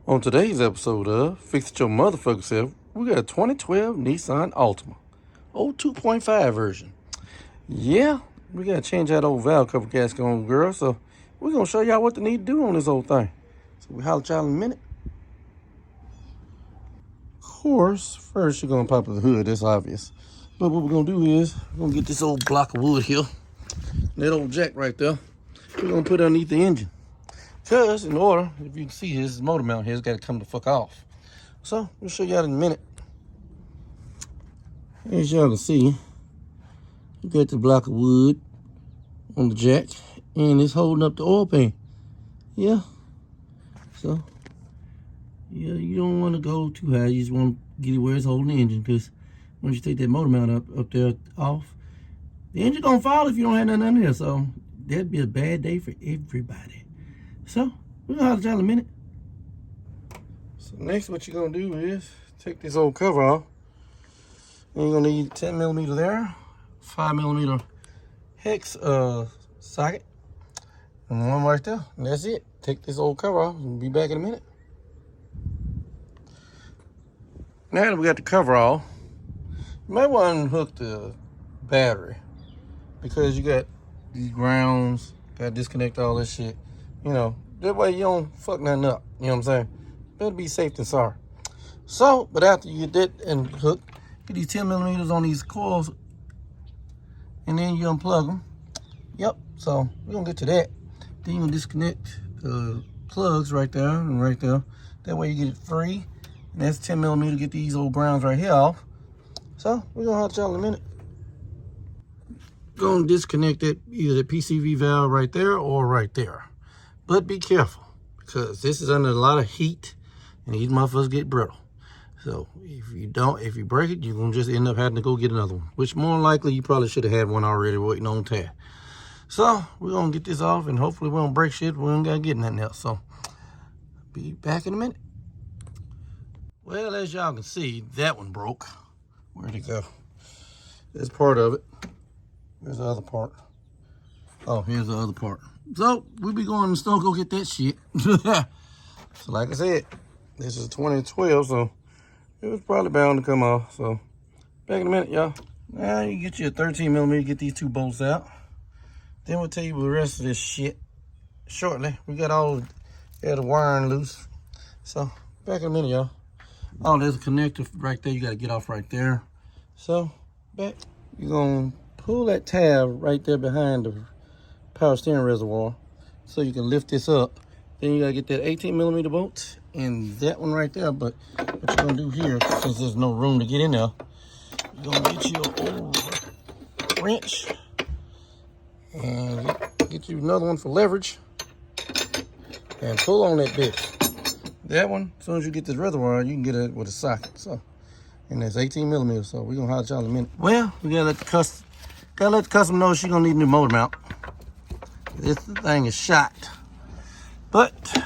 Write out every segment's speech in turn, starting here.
On today's episode of Fix It Your Motherfucker Self, we got a 2012 Nissan Altima, old 2.5 version. Yeah, we got to change that old valve cover gasket on, girl, so we're going to show y'all what they need to do on this old thing. So we holler at y'all in a minute. Of course, first you're going to pop the hood, that's obvious. But what we're going to do is, we're going to get this old block of wood here, that old jack right there, we're going to put it underneath the engine. Because in order, if you can see his motor mount here, it's got to come the fuck off. So, we'll show you out in a minute. As y'all can see, you got the block of wood on the jack, and it's holding up the oil pan. Yeah. So, yeah, you don't want to go too high. You just want to get it where it's holding the engine, because once you take that motor mount up there off, the engine gonna fall if you don't have nothing under there. So, that'd be a bad day for everybody. So, we're gonna holler at y'all in a minute. So next what you're gonna do is take this old cover off. And you're gonna need 10mm there, 5mm hex socket, and one right there. And that's it. Take this old cover off and be back in a minute. Now that we got the cover off, you might want to unhook the battery, because you got these grounds, gotta disconnect all this shit. You know, that way you don't fuck nothing up. You know what I'm saying? Better be safe than sorry. So, but after you get that and hook, get these 10mm on these coils, and then you unplug them. Yep. So we're gonna get to that. Then you're gonna disconnect the plugs right there and right there. That way you get it free. And that's 10mm to get these old grounds right here off. So we're gonna have y'all in a minute. Gonna disconnect it, either the PCV valve right there or right there. But be careful, because this is under a lot of heat and these motherfuckers get brittle. So if you break it, you're gonna just end up having to go get another one, which more than likely you probably should have had one already waiting on tag. So we're gonna get this off, and hopefully we don't break shit. We don't gotta get nothing else. So be back in a minute. Well, as y'all can see, that one broke. Where'd it go? That's part of it. There's the other part. Oh, here's the other part. So we'll be going to the store, go get that shit. So like I said, this is 2012, so it was probably bound to come off. So back in a minute, y'all. Now you get you a 13mm, get these two bolts out. Then we'll tell you the rest of this shit shortly. We got all the wiring loose. So back in a minute, y'all. Oh, there's a connector right there. You got to get off right there. So back, you're going to pull that tab right there behind the power steering reservoir so you can lift this up. Then you got to get that 18mm bolt and that one right there. But what you're going to do here, since there's no room to get in there, you're going to get you an old wrench and get you another one for leverage and pull on that bitch. That one, as soon as you get this reservoir, you can get it with a socket. So, and that's 18mm. So we're gonna holler at y'all in a minute. Well, we gotta let the customer know she's gonna need a new motor mount. This thing is shot, but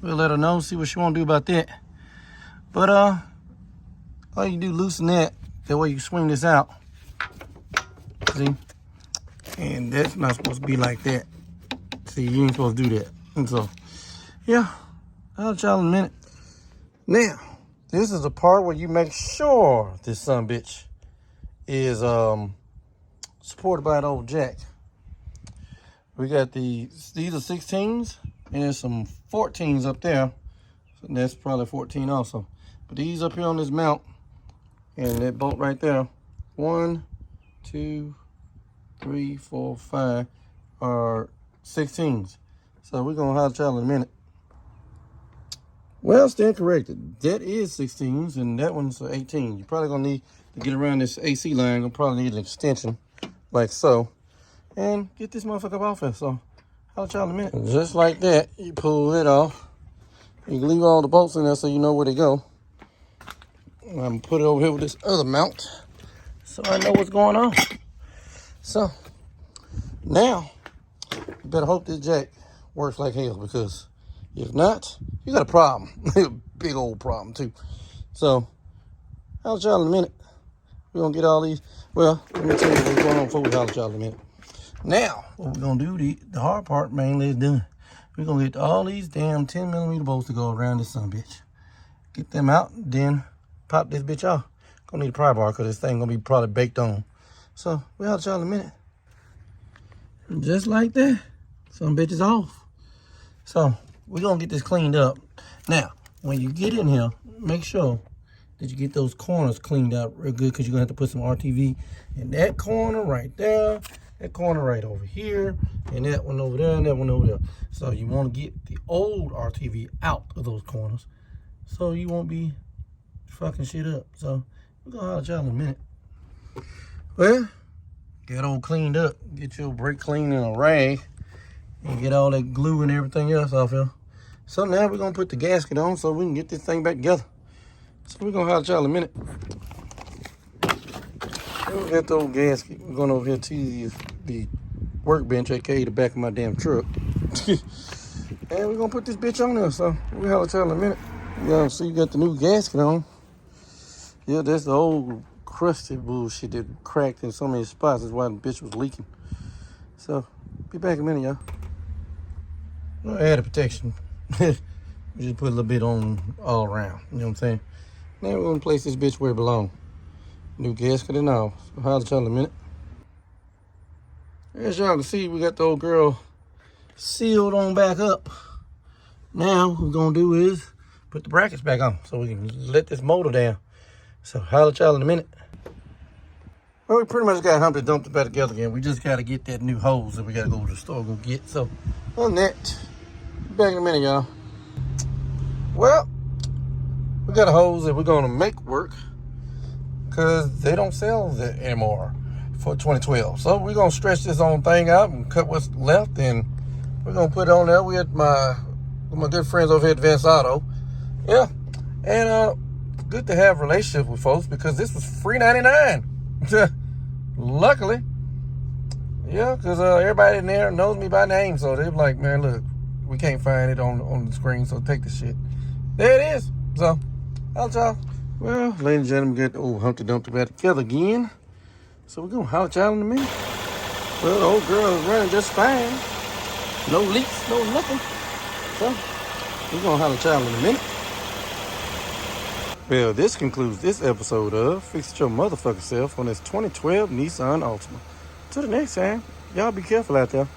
we'll let her know, see what she wanna do about that. But all you do, loosen that. That way you swing this out. See, and that's not supposed to be like that. See, you ain't supposed to do that. And so, yeah. I'll let y'all in a minute. Now, this is the part where you make sure this sumbitch is supported by an old jack. We got these are 16s, and there's some 14s up there. So that's probably 14 also. But these up here on this mount, and that bolt right there, 1, 2, 3, 4, 5 are 16s. So we're gonna holler at y'all in a minute. Well, stand corrected. That is 16s, and that one's 18. You're probably gonna need to get around this AC line. You'll probably need an extension, like so, and get this motherfucker off there. So, I'll let y'all in a minute. And just like that, you pull it off. You can leave all the bolts in there so you know where they go. I'm gonna put it over here with this other mount, so I know what's going on. So, now, you better hope this jack works like hell, because if not, you got a problem. A big old problem, too. So, I'll let y'all in a minute. We're going to get all these. Well, let me tell you what's going on before we holler at y'all in a minute. Now, what we're going to do, the hard part mainly is done. We're gonna get all these damn 10mm bolts to go around this son bitch. Get them out, then pop this bitch off. Gonna need a pry bar because this thing gonna be probably baked on. So we'll have y'all in a minute. Just like that, some bitch is off. So we're gonna get this cleaned up. Now, when you get in here, make sure that you get those corners cleaned out real good, because you're gonna have to put some RTV in that corner right there, that corner right over here, and that one over there, and that one over there. So you want to get the old RTV out of those corners, so you won't be fucking shit up. So we're gonna holler at y'all in a minute. Well, get all cleaned up. Get your brake clean in a rag, and get all that glue and everything else off here. So now we're gonna put the gasket on so we can get this thing back together. So we're gonna holler at y'all in a minute. We got the old gasket. We're going over here to the workbench, aka the back of my damn truck. And we're gonna put this bitch on there. So we'll holler at y'all in a minute. Y'all see, you got the new gasket on. Yeah, that's the old crusty bullshit that cracked in so many spots. That's why the bitch was leaking. So be back in a minute, y'all. I'll add a protection. We just put a little bit on all around. You know what I'm saying? Now we're gonna place this bitch where it belongs. New gasket and all. So holler at y'all in a minute. As y'all can see, we got the old girl sealed on back up. Now what we're gonna do is put the brackets back on so we can let this motor down. So holler at y'all in a minute. Well, we pretty much got Humpty Dumpty back together again. We just gotta get that new hose that we gotta go to the store and go get. So on that, back in a minute, y'all. Well, we got a hose that we're gonna make work, because they don't sell that anymore for 2012. So we're gonna stretch this on thing out and cut what's left, and we're gonna put it on there. We had my good friends over here at Advanced Auto. Yeah, and good to have a relationship with folks, because this was free 99. Luckily, yeah, because everybody in there knows me by name, so they're like, man, look, we can't find it on the screen, so take the shit. There it is. So, how's y'all? Well, ladies and gentlemen, get the old Humpty Dumpty back together again. So we're gonna holler at y'all in a minute. Well, the old girl is running just fine. No leaks, no nothing. So we're gonna holler at y'all in a minute. Well, this concludes this episode of Fix It Your Motherfucking Self on this 2012 Nissan Altima. Till the next time, y'all be careful out there.